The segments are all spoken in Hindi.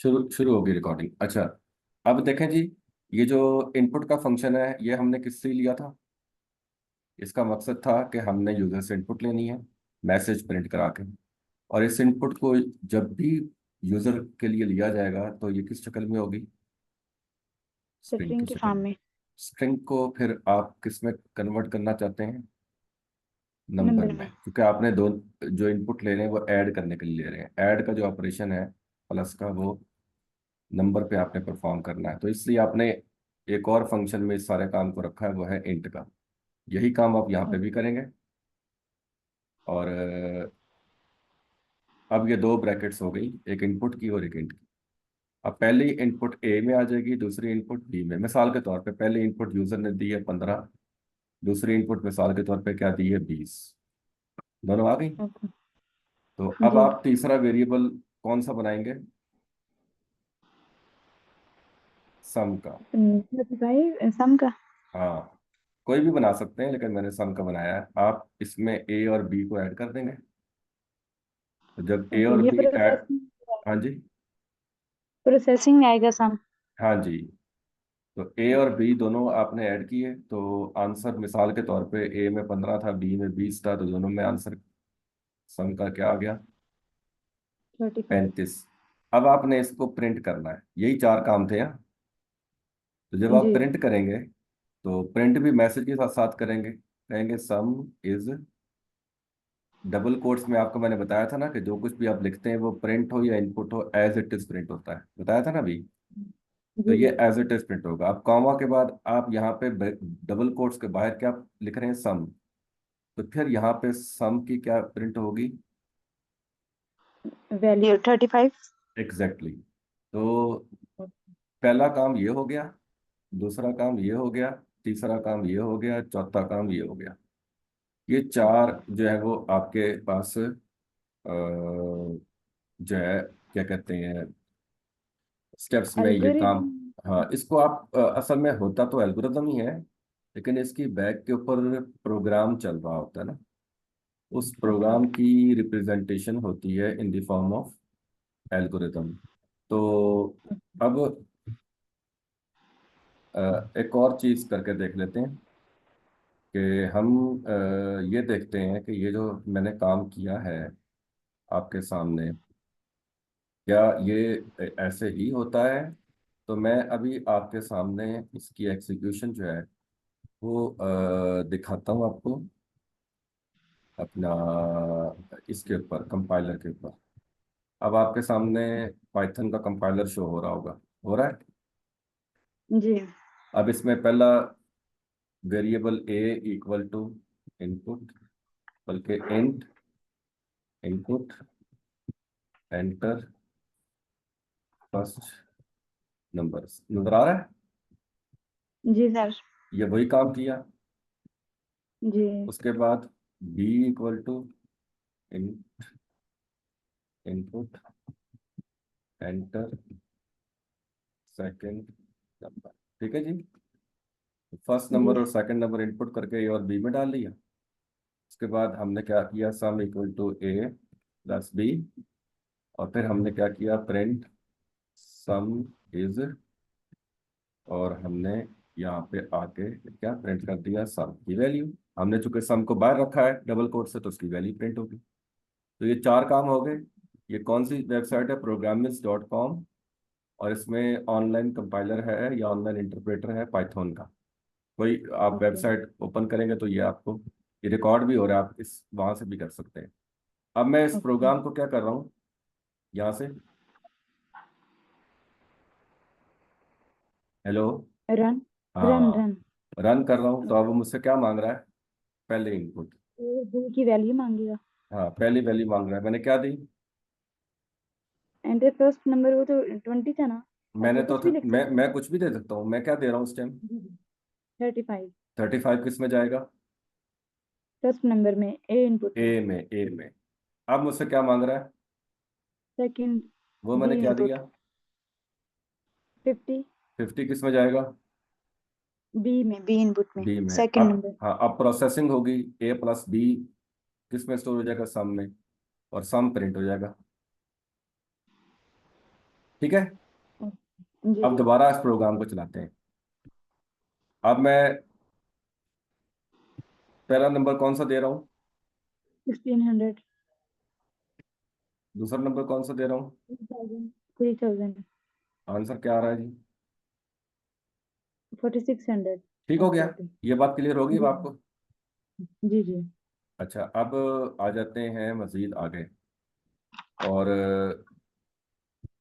शुरू शुरू होगी रिकॉर्डिंग। अच्छा, अब देखें जी, ये जो इनपुट का फंक्शन है ये हमने किससे लिया था? इसका मकसद था कि हमने यूजर से इनपुट लेनी है मैसेज प्रिंट करा के। और इस इनपुट को जब भी यूजर के लिए लिया जाएगा तो ये किस शक्ल में होगी? स्ट्रिंग की स्ट्रिंग के शक्ल फॉर्म में। में। स्ट्रिंग को फिर आप किस में कन्वर्ट करना चाहते हैं? नंबर नंबर में, में। क्योंकि आपने दो जो इनपुट ले रहे हैं वो ऐड करने के लिए ले रहे हैं। ऐड का जो ऑपरेशन है प्लस का, वो नंबर पे आपने परफॉर्म करना है, तो इसलिए आपने एक और फंक्शन में इस सारे काम को रखा है, वो है इंट का। यही काम आप यहाँ पे भी करेंगे। और अब ये दो ब्रैकेट्स हो गई, एक इनपुट की और एक इंट की। अब पहली इनपुट ए में आ जाएगी, दूसरी इनपुट बी में। मिसाल के तौर पे पहले इनपुट यूजर ने दी है 15, दूसरी इनपुट मिसाल के तौर पे क्या दी है 20। दोनों आ गई। ओके। तो अब जी। आप तीसरा वेरिएबल कौन सा बनाएंगे? सम का। 35 सम का। हाँ, कोई भी बना सकते हैं लेकिन मैंने सम का बनाया है। आप इसमें ए और बी को ऐड कर देंगे। तो जब ए ओके, और ये बी ऐड, हाँ जी, प्रोसेसिंग में आएगा सम। हाँ जी, तो ए और बी दोनों आपने ऐड किए तो आंसर मिसाल के तौर पे ए में 15 था, बी में 20 था, तो दोनों में आंसर सम का क्या आ गया? 35। 35। अब आपने इसको प्रिंट करना है, यही चार काम थे यहाँ। तो जब आप जी। प्रिंट करेंगे तो प्रिंट भी मैसेज के साथ साथ करेंगे, कहेंगे सम इज, डबल कोट्स में आपको मैंने बताया था ना कि जो कुछ भी आप लिखते हैं वो प्रिंट हो या इनपुट हो एज इट इज प्रिंट होता है, बताया था ना अभी। तो जी ये जी। एज इट इज प्रिंट होगा। अब कॉमा के बाद आप यहाँ पे डबल कोट्स के बाहर क्या लिख रहे हैं? सम। तो फिर यहाँ पे सम की क्या प्रिंट होगी? वैल्यू 35। Exactly exactly। तो पहला काम ये हो गया, दूसरा काम ये हो गया, तीसरा काम ये हो गया, चौथा काम ये हो गया। ये चार जो है वो आपके पास जो है, क्या कहते हैं, स्टेप्स में ये काम। एल्गोरिदम। हाँ, इसको आप असल में होता तो एल्गोरिदम ही है, लेकिन इसकी बैक के ऊपर प्रोग्राम चल रहा होता है ना, उस ओके। प्रोग्राम की रिप्रेजेंटेशन होती है in the form of algorithm. तो अब एक और चीज करके देख लेते हैं कि हम ये देखते हैं कि ये जो मैंने काम किया है आपके सामने, क्या ये ऐसे ही होता है? तो मैं अभी आपके सामने इसकी एग्जीक्यूशन जो है वो दिखाता हूँ आपको, अपना इसके ऊपर, कंपाइलर के ऊपर। अब आपके सामने पाइथन का कंपाइलर शो हो रहा होगा, हो रहा है। जी। अब इसमें पहला variable a equal to input, बल्कि int input enter first number, नजर आ रहा है? जी सर। ये वही काम किया। जी। उसके बाद B equal to in input enter second number. ठीक है जी, फर्स्ट जी। नंबर और सेकंड नंबर इनपुट करके ए और बी में डाल लिया। उसके बाद हमने क्या किया? Sum equal to A plus B. और फिर हमने क्या किया? प्रिंट सम इज, और हमने यहाँ पे आके क्या प्रिंट कर दिया? सम की वैल्यू। हमने चूंकि सम को बाहर रखा है डबल कोट से, तो उसकी वैल्यू प्रिंट होगी। तो ये चार काम हो गए। ये कौन सी वेबसाइट है? programmist.com। और इसमें ऑनलाइन कंपाइलर है या ऑनलाइन इंटरप्रेटर है पाइथन का। कोई आप ओके। वेबसाइट ओपन करेंगे तो ये आपको, ये रिकॉर्ड भी हो रहा है, आप इस वहां से भी कर सकते हैं। अब मैं इस ओके। प्रोग्राम को क्या कर रहा हूँ, यहाँ से, हेलो, रन। रन हाँ, रन। रन कर रहा हूँ। तो अब वो मुझसे क्या मांग रहा है? पहले इनपुट। दो की वैल्यू मांगेगा। हाँ, पहली वैल्यू मांग रहा है, मैंने क्या दी? एंटर फर्स्ट नंबर, वो तो 20 था ना। मैंने अच्छा, तो कुछ भी लिख सकते मैं कुछ भी दे सकता हूँ। मैं क्या दे रहा हूँ इस टाइम? हैं। जी। 35। 35 किस में जाएगा? फर्स्ट नंबर में ए इनपुट में। ए में, ए में। अब मुझसे क्या मांग रहा है? सेकंड वो बी मैंने क्या इनपुट। दिया? 50। 50 किस में जाएगा? बी में, बी इनपुट में बी में। सेकंड अब नंबर। हाँ, अब प्रोसेसिंग होगी, ए प्लस बी किस में स्टोर हो जाएगा? सम में। और सम प्रिंट हो जाएगा। ठीक है। जी अब दोबारा इस प्रोग्राम को चलाते हैं। अब मैं पहला नंबर कौन सा दे रहा हूँ, 1600, दूसरा नंबर कौन सा दे रहा हूँ, 3000, आंसर क्या आ रहा है जी? 4600 ठीक हो और गया, 40। ये बात क्लियर होगी अब जी आपको? जी जी। अच्छा, अब आ जाते हैं मजीद आगे, और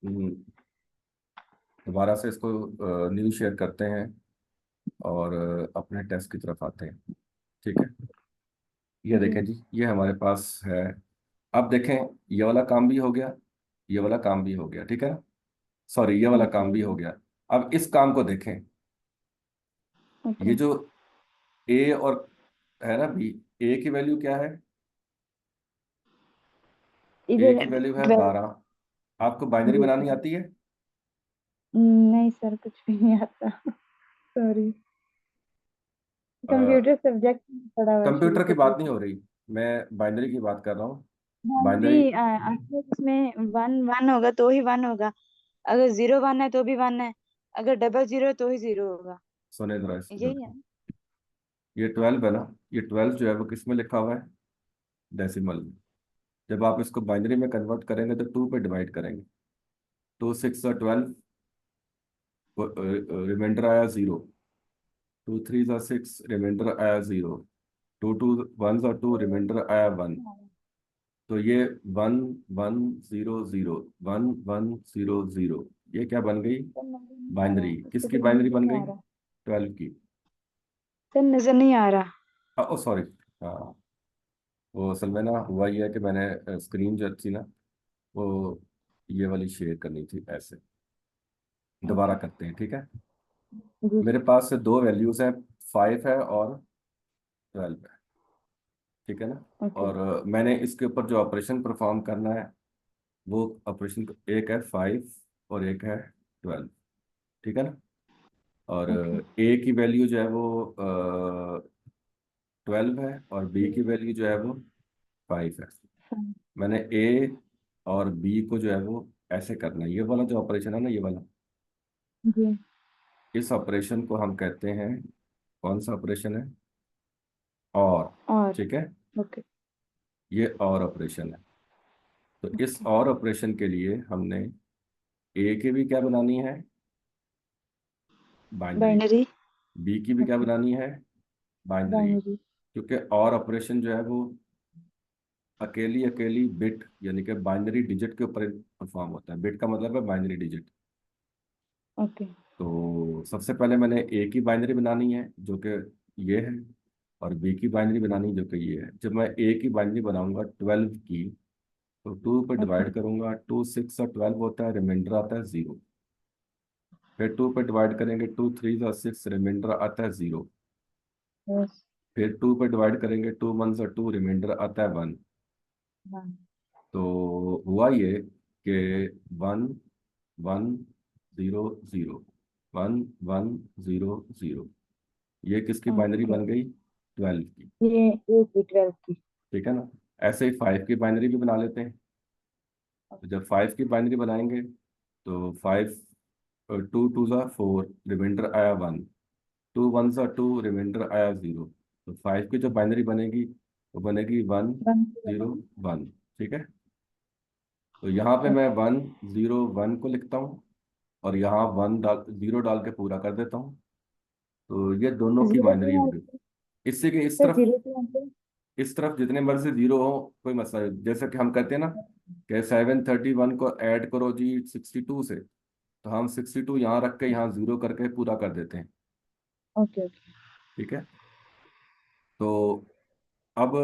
हम्म, दोबारा से इसको न्यूज़ शेयर करते हैं, और अपने टेस्ट की तरफ आते हैं। ठीक है, ये जी देखें जी, ये हमारे पास है। अब देखें, ये वाला काम भी हो गया, ये वाला काम भी हो गया, ठीक है ना? सॉरी, ये वाला ओके काम भी हो ओके गया। अब इस काम को देखें, ये ओके। जो ए और है ना बी, ए की वैल्यू क्या है? ए इधर की वैल्यू है 12। 12। आपको बाइनरी जी बनानी सर। आती है? नहीं सर, कुछ भी नहीं आता। सॉरी। कंप्यूटर सब्जेक्ट पढ़ा हुआ है शुरू कंप्यूटर की से तो। बात नहीं हो रही, मैं बाइनरी की बात कर रहा हूँ। बाइनरी बाइनरी, असल इसमें वन वन होगा तो ही वन होगा, अगर जीरो वन है तो भी वन है, अगर डबल जीरो है तो ही जीरो होगा। सुने जरा इधर, यही है। ये 12 है ना, ये 12 जो है वो किस में लिखा हुआ है? डेसिमल में। जब आप इसको बाइनरी में कन्वर्ट करेंगे तो 2 पे डिवाइड करेंगे। 2 6 12, रिमाइंडर आया 0। 2 3 6, रिमाइंडर आया 0। 2 2 1 2, रिमाइंडर आया 1। तो ये 1 1 0 0, 1 1 0 0, ये क्या बन गई? सर नजर नहीं आ बाइनरी। रहा, इसको किसकी तो बाइनरी नजर बन नहीं गई? आ रहा। 12 की। सर नजर नहीं आ रहा। ओ सॉरी, हाँ, वो असल में ना हुआ ये है कि मैंने स्क्रीन जो थी ना, वो ये वाली शेयर करनी थी ऐसे। दोबारा ओके। करते हैं, ठीक है। जी मेरे पास से दो वैल्यूज हैं, 5 है और 12 है, ठीक है ना? ओके और मैंने इसके ऊपर जो ऑपरेशन परफॉर्म करना है, वो ऑपरेशन एक है 5 और एक है 12, ठीक है ना? और ओके। ए की वैल्यू जो है वो 12 है, और बी की वैल्यू जो है वो 5 है। हाँ, मैंने ए और बी को जो है वो ऐसे करना है, ये वाला जो ऑपरेशन है ना, ये वाला, जी। इस ऑपरेशन को हम कहते हैं, कौन सा ऑपरेशन है? और, और ठीक है, ओके ये और ऑपरेशन है। तो इस ओके। और ऑपरेशन के लिए हमने ए की भी क्या बनानी है? बाइनरी। बाइनरी। बी की भी क्या ओके। बनानी है? बाइनरी। बाइनरी। क्योंकि और ऑपरेशन जो है वो अकेली अकेली बिट यानी कि बाइनरी डिजिट के ऊपर परफॉर्म होता है। बिट का मतलब है बाइनरी डिजिट। ओके तो सबसे पहले मैंने ए की बाइनरी बनानी है जो कि ये है, और बी की बाइनरी बनानी जो कि ये है। जब मैं ए की बाइनरी बनाऊंगा 12 की, तो 2 पे ओके। डिवाइड करूंगा, 2 6 और 12 होता है, रिमाइंडर आता है 0। फिर 2 पे डिवाइड करेंगे, 2 3 और 6, रिमाइंडर आता है 0। यस। फिर 2 पे डिवाइड करेंगे, 2 1 और 2, रिमाइंडर आता है 1। हाँ। तो हुआ ये कि 1 1 0 0, 1 1 0 0, ये किसकी बाइनरी ओके। बन गई? 12 की। ये एक की 12 की। ठीक है ना? ऐसे ही 5 की बाइनरी भी बना लेते हैं। तो जब 5 की बाइनरी बनाएंगे, तो 5, 2 2 4, रिमाइंडर आया 1। 2 1 2, रिमाइंडर आया 0। तो 5 की जो बाइनरी बनेगी, वो बनेगी 1 0 1, ठीक है। तो यहाँ पे मैं ओके। 1 0 1 को लिखता हूँ, और यहाँ 0 डाल के पूरा कर देता हूँ। तो ये दोनों की जीरो बाइनरी टू हो गई। आंसर। इससे कि इस सर तरफ, जीरो टू आंसर। इस तरफ जितने मर्जी जीरो हो, कोई मसला नहीं। जैसे कि हम कहते हैं ना कि 731 को ऐड करो जी 62 से, तो हम 62 यहाँ रख के यहाँ 0 करके पूरा कर देते हैं। Okay okay. ठीक है। तो अब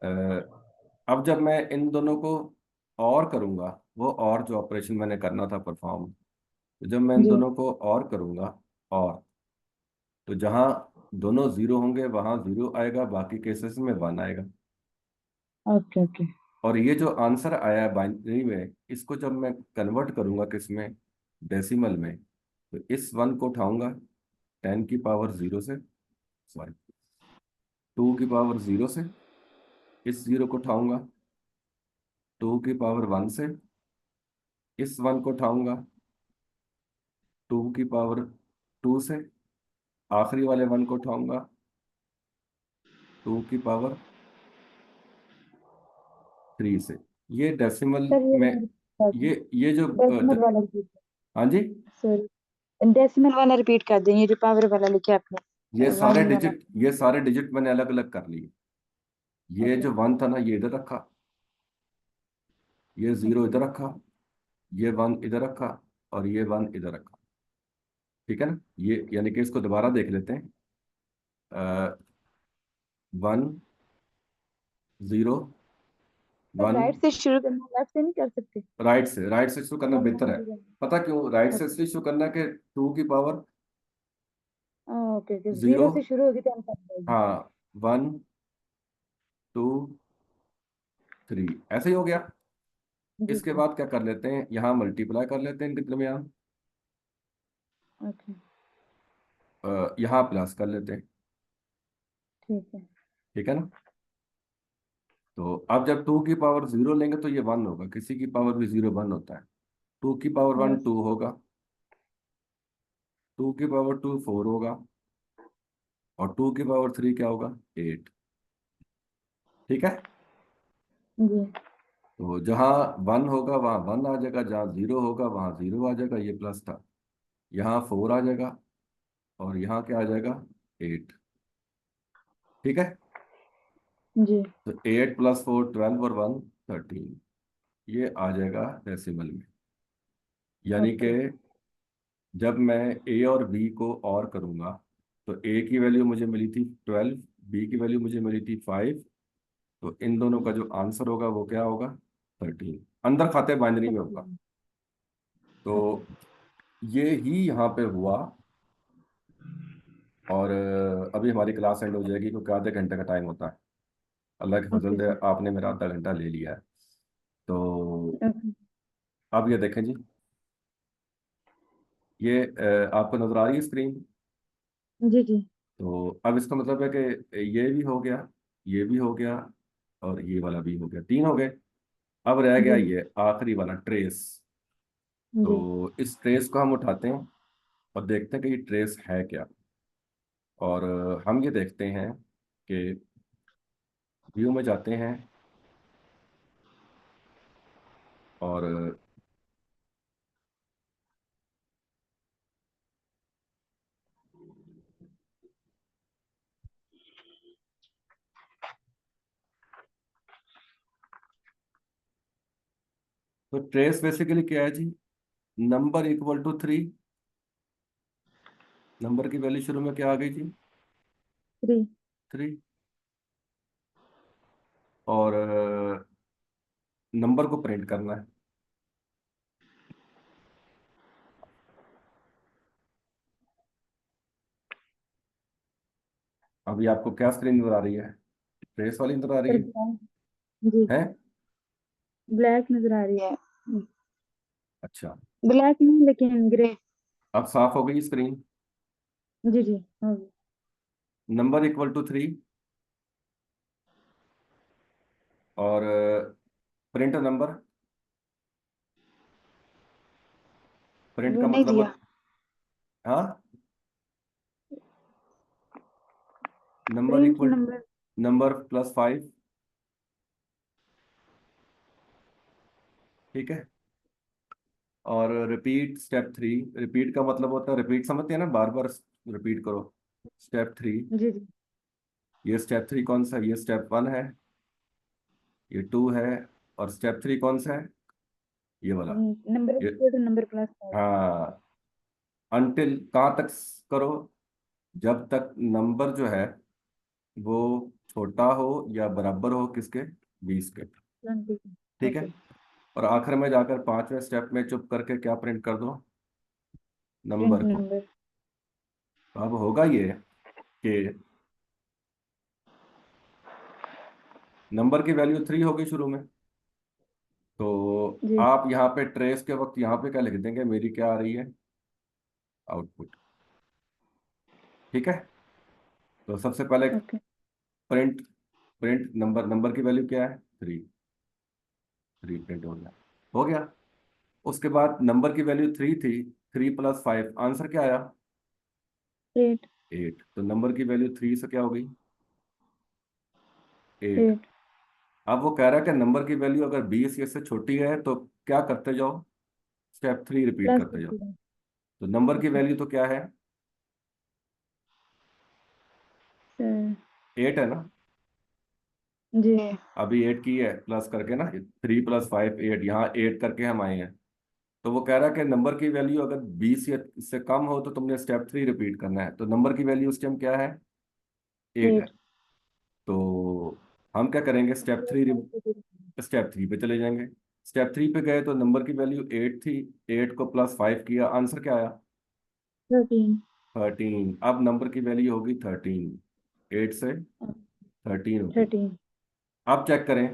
अ, अब जब मैं इन दोनों को और करूँगा, वो और जो ऑपरेशन मैंने करना था परफॉर्म, तो जब मैं इन जी। दोनों को और करूँगा, और तो जहाँ दोनों जीरो होंगे वहाँ जीरो आएगा, बाकी केसेस में 1 आएगा। Okay okay. और ये जो आंसर आया है बाइनरी में, इसको जब मैं कन्वर्ट करूंगा किस में? डेसिमल में। तो इस 1 को उठाऊंगा 10 की पावर 0 से, सॉरी 2 की पावर 0 से, इस 0 को उठाऊंगा 2 की पावर 1 से, इस 1 को उठाऊंगा 2 की पावर 2 से, आखिरी वाले 1 को उठाऊंगा 2 की पावर 3 से। ये डेसिमल सर ये में, वाला ये जो डेसिमल वाला रिपीट, हाँ जी, सॉरी डेसिमल वाला रिपीट कर दें, ये जो पावर वाला लिखा ये आपने सारे 1 वाला। डिजिट, ये सारे डिजिट मैंने अलग अलग कर लिए। ये ओके जो 1 था ना, ये इधर रखा, ये 0 ओके इधर रखा, ये 1 इधर रखा, और ये 1 इधर रखा। ठीक है ना, ये यानी कि इसको दोबारा देख लेते हैं। 1 0 सर, 1। राइट से शुरू करना, लेफ्ट से नहीं कर सकते? राइट से शुरू करना बेहतर है। पता क्यों राइट से इसलिए शुरू करना है कि 2 की पावर ओके ओके, 0, 0 से शुरू होगी तो आंसर आएगी। हाँ 1 2 3 ऐसे ही हो गया। जी इसके जी। बाद क्या कर लेते हैं, यहाँ मल्टीप्लाई कर लेते हैं इनके दरमियान, ओके यहाँ प्लस कर लेते हैं। ठीक है। ठीक है ना, तो अब जब 2 की पावर 0 लेंगे तो ये 1 होगा, किसी की पावर भी 0 1 होता है। 2 की पावर 1 यस। 2 होगा, 2 की पावर 2 4 होगा, और 2 की पावर 3 क्या होगा, 8। ठीक है, जी तो जहाँ 1 होगा वहाँ 1 आ जाएगा, जहाँ 0 होगा वहाँ 0 आ जाएगा, ये प्लस था। यहाँ 4 आ जाएगा, और यहाँ क्या आ जाएगा, 8। ठीक है, जी। तो 8 + 4 12 और 1 13, ये आ जाएगा डेसिमल में। यानी कि ओके जब मैं ए और बी को और करूँगा, तो ए की वैल्यू मुझे मिली थी 12, बी की वैल्यू मुझे मिली थी 5, तो इन दोनों का जो आंसर होगा वो क्या होगा, 13। अंदर खाते बाइनरी में होगा। ओके तो ये ही यहाँ पे हुआ। और अभी हमारी क्लास एंड हो जाएगी क्योंकि आधे घंटे का टाइम होता है। अल्लाह के फजल ओके से सर। आपने मेरा आधा घंटा ले लिया है। तो ओके अब ये देखें जी, ये आपको नजर आ रही है स्क्रीन। जी जी तो अब इसका मतलब है कि ये भी हो गया, ये भी हो गया, और ये वाला भी हो गया, 3 हो गए। अब रह गया जी ये आखिरी वाला ट्रेस। जी। तो इस ट्रेस को हम उठाते हैं और देखते हैं कि ये ट्रेस है क्या। और हम ये देखते हैं कि व्यू में जाते हैं, और तो ट्रेस बेसिकली क्या है जी, नंबर इक्वल टू 3। नंबर की वैल्यू शुरू में क्या आ गई जी, 3। 3। और नंबर को प्रिंट करना है। अभी आपको क्या स्क्रीन नजर आ रही है, ट्रेस वाली नजर आ रही सर है? जी, है, ब्लैक नजर आ रही है। अच्छा। ब्लैक नहीं लेकिन ग्रे। अब साफ हो गई स्क्रीन। जी जी होगी। नंबर इक्वल टू 3, और प्रिंट नंबर, प्रिंट वो का नहीं मतलब दिया। हाँ, number print equal, number. Number +5। ठीक है, और रिपीट स्टेप 3। रिपीट का मतलब होता है, रिपीट समझते हैं ना, बार बार रिपीट करो। स्टेप 3, जी जी। ये स्टेप 3 कौन सा है, ये स्टेप 1 है, ये 2 है, और स्टेप 3 कौन सा है, ये वाला। नंबर ये, इक्वल टू नंबर प्लस 5। हाँ, अनटिल कहाँ तक करो, जब तक नंबर जो है वो छोटा हो या बराबर हो किसके, 20 के। 20। ठीक है, ओके। और आखिर में जाकर 5वें स्टेप में चुप करके क्या प्रिंट कर दो, प्रिंट नंबर को। नंबर। तो अब होगा ये कि नंबर की वैल्यू 3 होगी शुरू में। तो जी आप यहाँ पे ट्रेस के वक्त यहाँ पे क्या लिख देंगे, मेरी क्या आ रही है, आउटपुट। ठीक है, तो सबसे पहले okay. Print, print number, number की वैल्यू क्या है, 3। 3 प्रिंट हो गया, हो गया। उसके बाद नंबर की वैल्यू 3 थी, 3 + 5, आंसर क्या आया? 8। 8। तो नंबर की वैल्यू 3 से क्या हो गई? 8। 8 अब वो कह रहा है कि नंबर की वैल्यू अगर 20 या इससे छोटी है तो क्या करते जाओ? स्टेप 3 रिपीट प्लस करते जाओ। तो नंबर की वैल्यू तो क्या है? 8 है ना? जी। अभी 8 की है प्लस करके ना, 3 + 5 8, यहाँ 8 करके हम आए हैं। तो वो कह रहा है कि नंबर की वैल्यू अगर 20 या इससे कम हो तो तुमने स्टेप 3 रिपीट करना है। तो नंबर की वैल्यू उस टाइम क्या है? 8 है। 8। तो हम क्या करेंगे? स्टेप थ्री पे चले जाएंगे। स्टेप 3 पे गए तो नंबर की वैल्यू 8 थी, 8 को +5 किया, आंसर क्या आया? 13। 13। अब नंबर की वैल्यू होगी 13, 8 से 13 होगी। 13 अब चेक करें।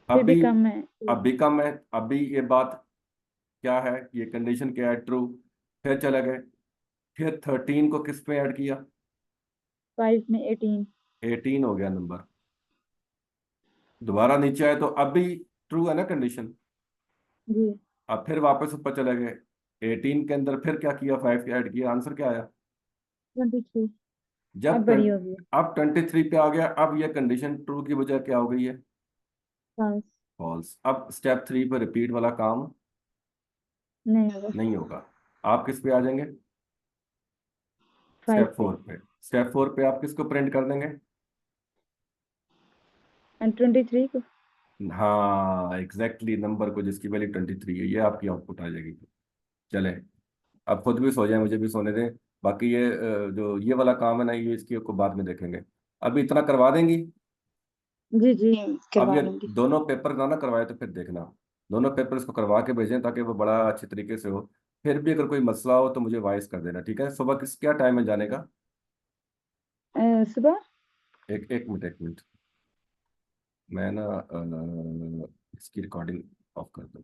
फिर भी अभी कम है। अभी कम है। अभी ये बात क्या है? ये कंडीशन क्या है? ट्रू। फिर चले गए, फिर 13 को किस पे ऐड किया? 5 में 18। 18 हो गया नंबर। दोबारा नीचे आए तो अभी ट्रू है ना कंडीशन। जी। अब फिर वापस ऊपर चले गए, 18 के अंदर फिर क्या किया? 5 ऐड किया, आंसर क्या आया? 23। जब अब बड़ी हो गई। अब 23 पे आ गया। अब ये कंडीशन ट्रू की बजाय क्या हो गई है? पास। फॉल्स। अब स्टेप 3 पे रिपीट वाला काम नहीं होगा। नहीं होगा। आप किस पे आ जाएंगे? 5 स्टेप पे। 4 पे। स्टेप 4 पे आप किसको प्रिंट कर देंगे? एंड 23 को। हाँ एग्जैक्टली, नंबर को जिसकी वैल्यू 23 है, ये आपकी आउटपुट आ जाएगी। चले, अब खुद भी सो जाए, मुझे भी सोने दें। बाकी ये जो ये वाला काम है ना, ये इसकी को बाद में देखेंगे। अभी इतना करवा देंगी। जी जी। अब करवा ये लूंगी। दोनों पेपर ना करवाए तो फिर देखना, दोनों पेपर इसको करवा के भेजें ताकि वो बड़ा अच्छे तरीके से हो। फिर भी अगर कोई मसला हो तो मुझे वॉइस कर देना, ठीक है? सुबह किस क्या टाइम है जाने का? सुबह। एक एक मिनट, एक मिनट। मैं ना इसकी रिकॉर्डिंग ऑफ कर दूँ।